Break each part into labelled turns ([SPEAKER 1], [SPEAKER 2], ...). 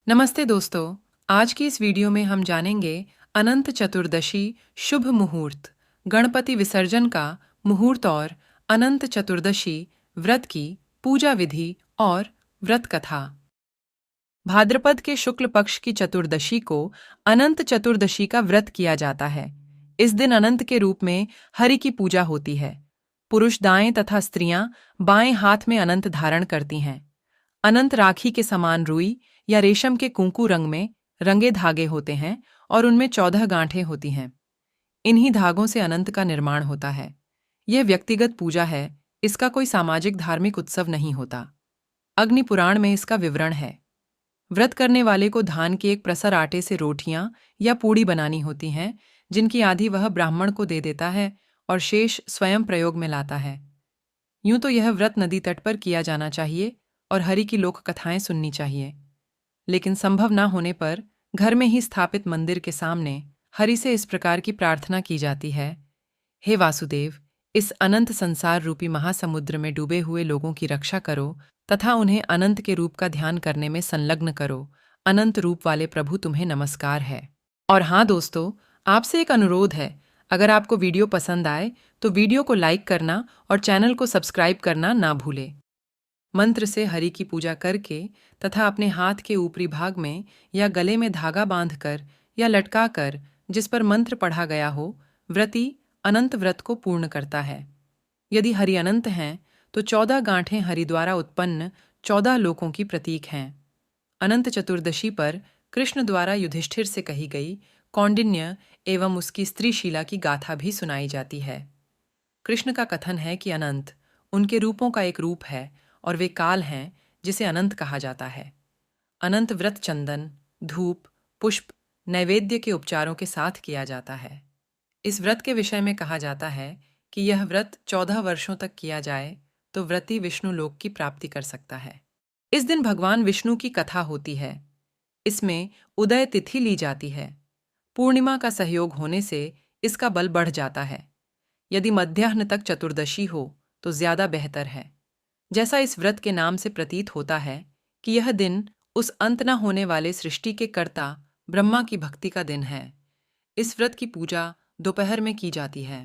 [SPEAKER 1] नमस्ते दोस्तों। आज की इस वीडियो में हम जानेंगे अनंत चतुर्दशी शुभ मुहूर्त, गणपति विसर्जन का मुहूर्त और अनंत चतुर्दशी व्रत की पूजा विधि और व्रत कथा। भाद्रपद के शुक्ल पक्ष की चतुर्दशी को अनंत चतुर्दशी का व्रत किया जाता है। इस दिन अनंत के रूप में हरि की पूजा होती है। पुरुष दाएं तथा स्त्रियां बाएं हाथ में अनंत धारण करती हैं। अनंत राखी के समान रुई या रेशम के कुंकू रंग में रंगे धागे होते हैं और उनमें 14 गांठें होती हैं। इन्हीं धागों से अनंत का निर्माण होता है। यह व्यक्तिगत पूजा है, इसका कोई सामाजिक धार्मिक उत्सव नहीं होता। अग्नि पुराण में इसका विवरण है। व्रत करने वाले को धान के एक प्रसर आटे से रोटियां या पूड़ी बनानी होती हैं, जिनकी आधी वह ब्राह्मण को दे देता है और शेष स्वयं प्रयोग में लाता है। यूं तो यह व्रत नदी तट पर किया जाना चाहिए और हरि की लोक कथाएं सुननी चाहिए, लेकिन संभव ना होने पर घर में ही स्थापित मंदिर के सामने हरि से इस प्रकार की प्रार्थना की जाती है। हे वासुदेव, इस अनंत संसार रूपी महासमुद्र में डूबे हुए लोगों की रक्षा करो तथा उन्हें अनंत के रूप का ध्यान करने में संलग्न करो। अनंत रूप वाले प्रभु तुम्हें नमस्कार है। और हाँ दोस्तों, आपसे एक अनुरोध है, अगर आपको वीडियो पसंद आए तो वीडियो को लाइक करना और चैनल को सब्सक्राइब करना ना भूलें। मंत्र से हरि की पूजा करके तथा अपने हाथ के ऊपरी भाग में या गले में धागा बांधकर या लटकाकर जिस पर मंत्र पढ़ा गया हो, व्रती अनंत व्रत को पूर्ण करता है। यदि हरि अनंत हैं तो 14 गांठें हरि द्वारा उत्पन्न 14 लोकों की प्रतीक हैं। अनंत चतुर्दशी पर कृष्ण द्वारा युधिष्ठिर से कही गई कौंडिन्य एवं उसकी स्त्री शीला की गाथा भी सुनाई जाती है। कृष्ण का कथन है कि अनंत उनके रूपों का एक रूप है और वे काल हैं जिसे अनंत कहा जाता है। अनंत व्रत चंदन, धूप, पुष्प, नैवेद्य के उपचारों के साथ किया जाता है। इस व्रत के विषय में कहा जाता है कि यह व्रत 14 वर्षों तक किया जाए तो व्रती विष्णु लोक की प्राप्ति कर सकता है। इस दिन भगवान विष्णु की कथा होती है। इसमें उदय तिथि ली जाती है। पूर्णिमा का सहयोग होने से इसका बल बढ़ जाता है। यदि मध्याह्न तक चतुर्दशी हो तो ज्यादा बेहतर है। जैसा इस व्रत के नाम से प्रतीत होता है कि यह दिन उस अंत न होने वाले सृष्टि के कर्ता ब्रह्मा की भक्ति का दिन है। इस व्रत की पूजा दोपहर में की जाती है।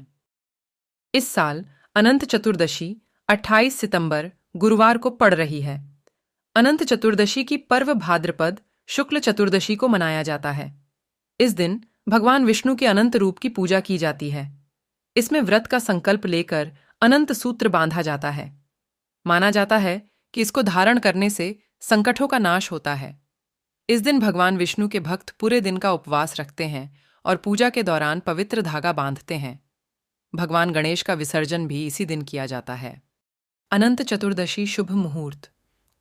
[SPEAKER 1] इस साल अनंत चतुर्दशी 28 सितंबर गुरुवार को पड़ रही है। अनंत चतुर्दशी की पर्व भाद्रपद शुक्ल चतुर्दशी को मनाया जाता है। इस दिन भगवान विष्णु के अनंत रूप की पूजा की जाती है। इसमें व्रत का संकल्प लेकर अनंत सूत्र बांधा जाता है। माना जाता है कि इसको धारण करने से संकटों का नाश होता है। इस दिन भगवान विष्णु के भक्त पूरे दिन का उपवास रखते हैं और पूजा के दौरान पवित्र धागा बांधते हैं। भगवान गणेश का विसर्जन भी इसी दिन किया जाता है। अनंत चतुर्दशी शुभ मुहूर्त।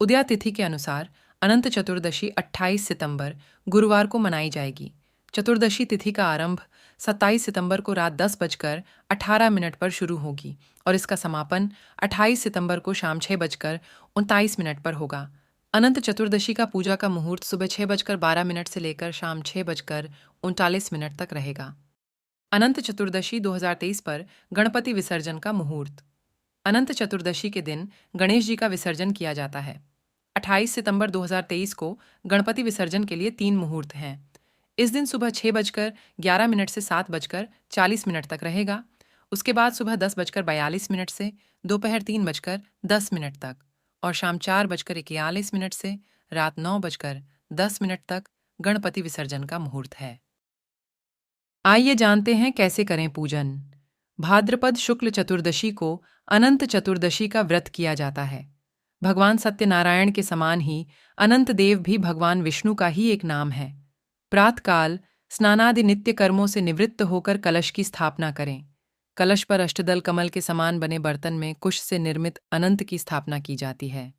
[SPEAKER 1] उदया तिथि के अनुसार अनंत चतुर्दशी 28 सितंबर गुरुवार को मनाई जाएगी। चतुर्दशी तिथि का आरंभ 27 सितंबर को रात 10:18 पर शुरू होगी और इसका समापन 28 सितंबर को शाम 6:29 पर होगा। अनंत चतुर्दशी का पूजा का मुहूर्त सुबह 6:12 से लेकर शाम 6:39 तक रहेगा। अनंत चतुर्दशी 2023 पर गणपति विसर्जन का मुहूर्त। अनंत चतुर्दशी के दिन गणेश जी का विसर्जन किया जाता है। 28 सितंबर 2023 को गणपति विसर्जन के लिए 3 मुहूर्त हैं। इस दिन सुबह 6:11 से 7:40 तक रहेगा। उसके बाद सुबह 10:42 से दोपहर 3:10 तक और शाम 4:41 से रात 9:10 तक गणपति विसर्जन का मुहूर्त है। आइए जानते हैं कैसे करें पूजन। भाद्रपद शुक्ल चतुर्दशी को अनंत चतुर्दशी का व्रत किया जाता है। भगवान सत्यनारायण के समान ही अनंत देव भी भगवान विष्णु का ही एक नाम है। प्रातःकाल स्नानादि नित्य कर्मों से निवृत्त होकर कलश की स्थापना करें। कलश पर अष्टदल कमल के समान बने बर्तन में कुश से निर्मित अनंत की स्थापना की जाती है।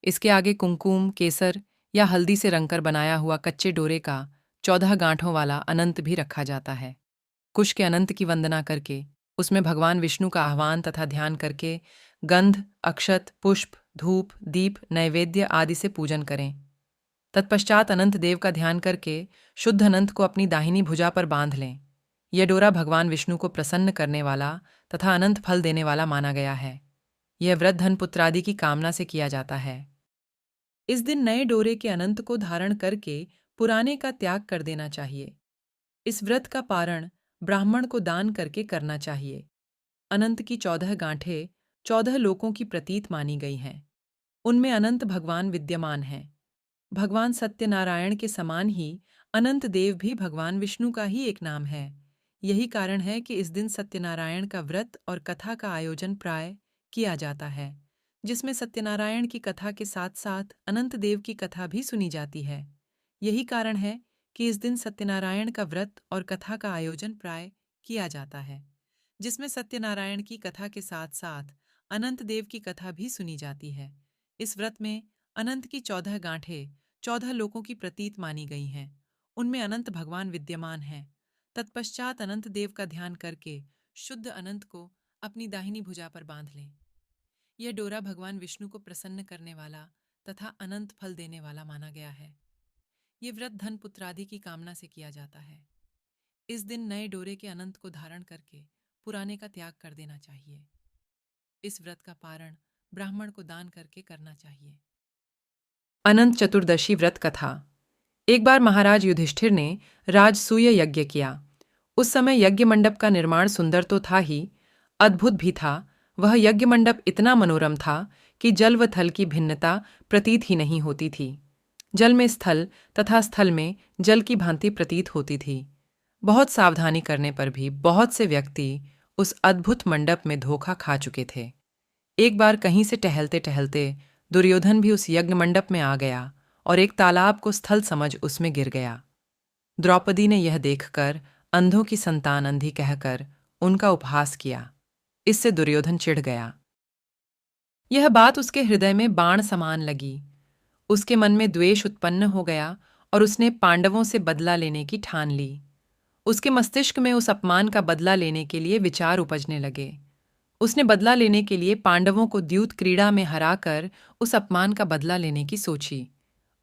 [SPEAKER 1] इसके आगे कुमकुम, केसर या हल्दी से रंगकर बनाया हुआ कच्चे डोरे का 14 गांठों वाला अनंत भी रखा जाता है। कुश के अनंत की वंदना करके उसमें भगवान विष्णु का आह्वान तथा ध्यान करके गंध, अक्षत, पुष्प, धूप, दीप, नैवेद्य आदि से पूजन करें। तत्पश्चात अनंत देव का ध्यान करके शुद्ध अनंत को अपनी दाहिनी भुजा पर बांध लें। यह डोरा भगवान विष्णु को प्रसन्न करने वाला तथा अनंत फल देने वाला माना गया है। यह व्रत धन पुत्रादि की कामना से किया जाता है। इस दिन नए डोरे के अनंत को धारण करके पुराने का त्याग कर देना चाहिए। इस व्रत का पारण ब्राह्मण को दान करके करना चाहिए। अनंत की 14 गांठें 14 लोकों की प्रतीत मानी गई हैं। उनमें अनंत भगवान विद्यमान हैं। भगवान सत्यनारायण के समान ही अनंत देव भी भगवान विष्णु का ही एक नाम है। यही कारण है कि इस दिन सत्यनारायण का व्रत और कथा का आयोजन प्राय किया जाता है, जिसमें सत्यनारायण की कथा के साथ साथ अनंत देव की कथा भी सुनी जाती है। यही कारण है कि इस दिन सत्यनारायण का व्रत और कथा का आयोजन प्राय किया जाता है, जिसमें सत्यनारायण की कथा के साथ साथ अनंत देव की कथा भी सुनी जाती है। इस व्रत में अनंत की 14 गांठें 14 लोकों की प्रतीत मानी गई हैं। उनमें अनंत भगवान विद्यमान हैं। तत्पश्चात अनंत देव का ध्यान करके शुद्ध अनंत को अपनी दाहिनी भुजा पर बांध लें। यह डोरा भगवान विष्णु को प्रसन्न करने वाला तथा अनंत फल देने वाला माना गया है। ये व्रत धन पुत्रादि की कामना से किया जाता है। इस दिन नए डोरे के अनंत को धारण करके पुराने का त्याग कर देना चाहिए। इस व्रत का पारण ब्राह्मण को दान करके करना चाहिए। अनंत चतुर्दशी व्रत कथा। एक बार महाराज युधिष्ठिर ने राजसूय यज्ञ किया। उस समय यज्ञ मंडप का निर्माण सुंदर तो था ही, अद्भुत भी था। वह यज्ञ मंडप इतना मनोरम था कि जल व थल की भिन्नता प्रतीत ही नहीं होती थी। जल में स्थल तथा स्थल में जल की भांति प्रतीत होती थी। बहुत सावधानी करने पर भी बहुत से व्यक्ति उस अद्भुत मंडप में धोखा खा चुके थे। एक बार कहीं से टहलते टहलते दुर्योधन भी उस यज्ञ मंडप में आ गया और एक तालाब को स्थल समझ उसमें गिर गया। द्रौपदी ने यह देखकर अंधों की संतान अंधी कहकर उनका उपहास किया। इससे दुर्योधन चिढ़ गया। यह बात उसके हृदय में बाण समान लगी। उसके मन में द्वेष उत्पन्न हो गया और उसने पांडवों से बदला लेने की ठान ली। उसके मस्तिष्क में उस अपमान का बदला लेने के लिए विचार उपजने लगे। उसने बदला लेने के लिए पांडवों को द्यूत क्रीड़ा में हराकर उस अपमान का बदला लेने की सोची।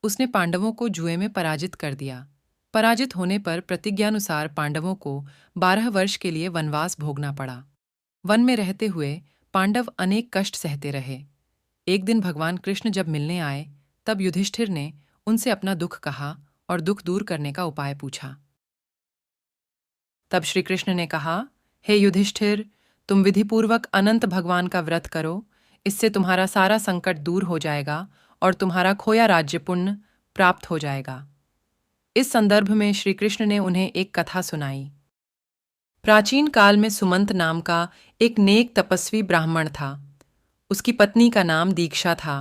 [SPEAKER 1] उसने पांडवों को जुए में पराजित कर दिया। पराजित होने पर प्रतिज्ञानुसार पांडवों को 12 वर्ष के लिए वनवास भोगना पड़ा। वन में रहते हुए पांडव अनेक कष्ट सहते रहे। एक दिन भगवान कृष्ण जब मिलने आए, तब युधिष्ठिर ने उनसे अपना दुख कहा और दुख दूर करने का उपाय पूछा। तब श्री कृष्ण ने कहा, हे युधिष्ठिर, तुम विधिपूर्वक अनंत भगवान का व्रत करो। इससे तुम्हारा सारा संकट दूर हो जाएगा और तुम्हारा खोया राज्य पुण्य प्राप्त हो जाएगा। इस संदर्भ में श्री कृष्ण ने उन्हें एक कथा सुनाई। प्राचीन काल में सुमंत नाम का एक नेक तपस्वी ब्राह्मण था। उसकी पत्नी का नाम दीक्षा था।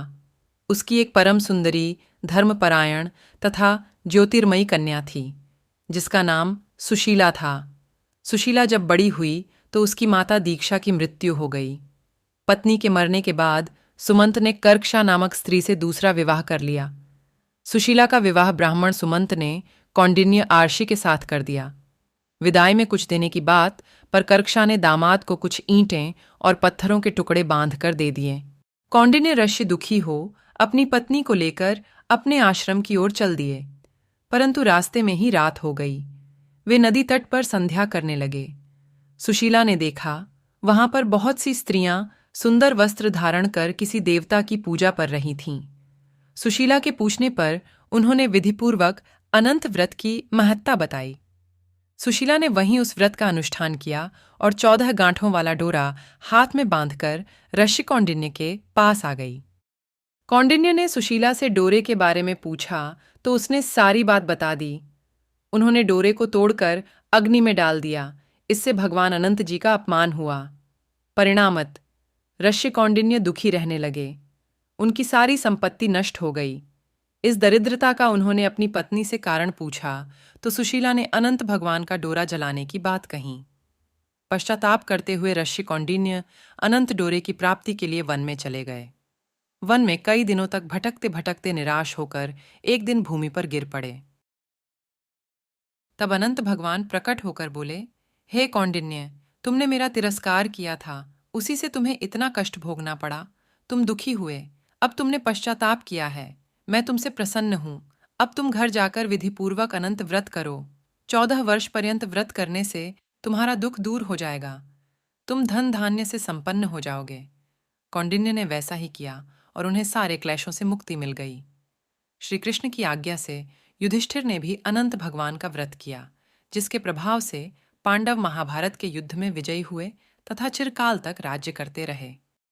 [SPEAKER 1] उसकी एक परम सुंदरी, धर्मपरायण तथा ज्योतिर्मयी कन्या थी, जिसका नाम सुशीला था। सुशीला जब बड़ी हुई तो उसकी माता दीक्षा की मृत्यु हो गई। पत्नी के मरने के बाद सुमंत ने कर्कशा नामक स्त्री से दूसरा विवाह कर लिया। सुशीला का विवाह ब्राह्मण सुमंत ने कौंडिन्य आर्षि के साथ कर दिया। विदाई में कुछ देने की बात पर कर्कशा ने दामाद को कुछ ईंटें और पत्थरों के टुकड़े बांध कर दे दिए। कौंडिन्य ऋषि दुखी हो अपनी पत्नी को लेकर अपने आश्रम की ओर चल दिए, परंतु रास्ते में ही रात हो गई। वे नदी तट पर संध्या करने लगे। सुशीला ने देखा वहां पर बहुत सी स्त्रियां सुंदर वस्त्र धारण कर किसी देवता की पूजा कर रही थीं। सुशीला के पूछने पर उन्होंने विधिपूर्वक अनंत व्रत की महत्ता बताई। सुशीला ने वहीं उस व्रत का अनुष्ठान किया और 14 गांठों वाला डोरा हाथ में बांधकर ऋषि कौंडिन्य के पास आ गई। कौंडिन्य ने सुशीला से डोरे के बारे में पूछा तो उसने सारी बात बता दी। उन्होंने डोरे को तोड़कर अग्नि में डाल दिया। इससे भगवान अनंत जी का अपमान हुआ। परिणामत ऋषि कौंडिन्य दुखी रहने लगे। उनकी सारी संपत्ति नष्ट हो गई। इस दरिद्रता का उन्होंने अपनी पत्नी से कारण पूछा तो सुशीला ने अनंत भगवान का डोरा जलाने की बात कही। पश्चाताप करते हुए ऋषि कौंडिन्य अनंत डोरे की प्राप्ति के लिए वन में चले गए। वन में कई दिनों तक भटकते भटकते निराश होकर एक दिन भूमि पर गिर पड़े। तब अनंत भगवान प्रकट होकर बोले, हे कौंडिन्य, तुमने मेरा तिरस्कार किया था, उसी से तुम्हें इतना कष्ट भोगना पड़ा। तुम दुखी हुए, अब तुमने पश्चाताप किया है। मैं तुमसे प्रसन्न हूं। अब तुम घर जाकर विधिपूर्वक अनंत व्रत करो। 14 वर्ष पर्यंत व्रत करने से तुम्हारा दुख दूर हो जाएगा। तुम धन धान्य से संपन्न हो जाओगे। कौंडिन्य ने वैसा ही किया और उन्हें सारे क्लेशों से मुक्ति मिल गई। श्री कृष्ण की आज्ञा से युधिष्ठिर ने भी अनंत भगवान का व्रत किया, जिसके प्रभाव से पांडव महाभारत के युद्ध में विजयी हुए तथा चिरकाल तक राज्य करते रहे।